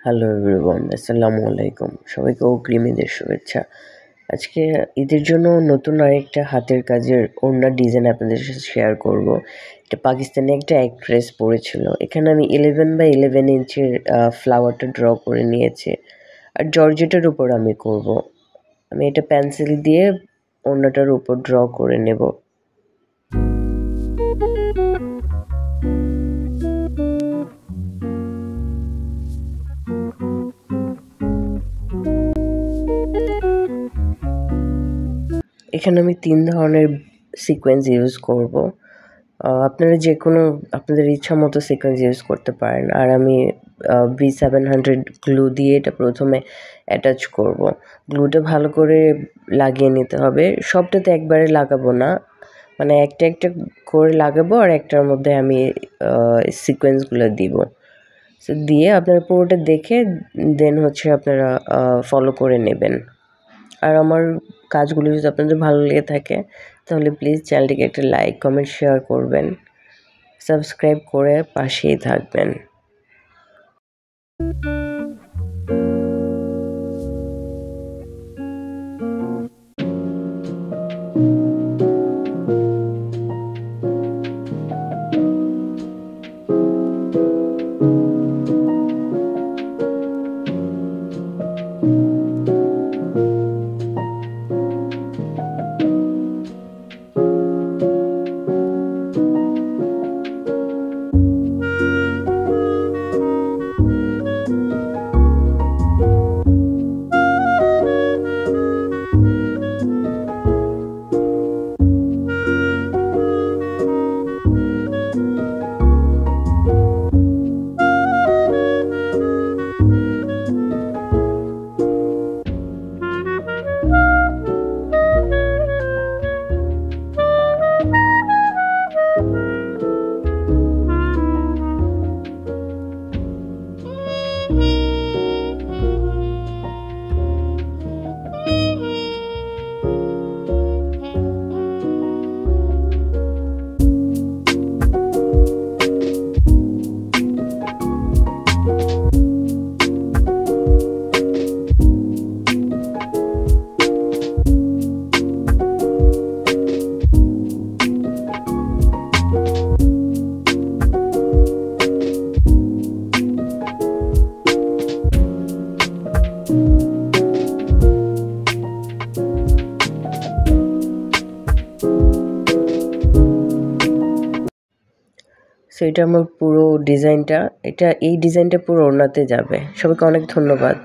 Hello everyone, আসসালামু আলাইকুম। সবাইকে অগ্রিম ঈদের শুভেচ্ছা। আজকে ঈদের জন্য নতুন আরেকটা হাতের কাজের ওড়নার ডিজাইন আপনাদের সাথে শেয়ার করব। এটা পাকিস্তানি একটা অ্যাক্ট্রেস পরেছিল। এখানে আমি 11x11 ইঞ্চের ফ্লাওয়ারটা ড্র করে নিয়েছি। আর জর্জেটের উপর আমি করব। আমি এটা পেন্সিল দিয়ে ওড়নাটার উপর ড্র করে নেব। এখানে আমি 3 ধরনের সিকোয়েন্স ইউজ করব। আপনারা যেকোনো আপনাদের ইচ্ছা মতো সিকোয়েন্স ইউজ করতে পারেন। আর আমি B700 গ্লু দিয়ে এটা প্রথমে অ্যাটাচ করব। গ্লুটা ভালো করে লাগিয়ে নিতে হবে। সবটাতে একবারে লাগাবো না, মানে একটা একটা করে লাগাবো আর একটার মধ্যে আমি সিকোয়েন্সগুলো দিব। সো দিয়ে আপনারা পুরোটা দেখে দেন আপনারা ফলো করে নেবেন। আর আমার কাজগুলো যদি আপনাদের ভালো লেগে থাকে তাহলে প্লিজ চ্যানেলটিকে একটা লাইক, কমেন্ট, শেয়ার করবেন। সাবস্ক্রাইব করে পাশেই থাকবেন। সো এটা আমার পুরো ডিজাইনটা, এই ডিজাইনটা পুরো ওড়নাতে যাবে। সবাইকে অনেক ধন্যবাদ।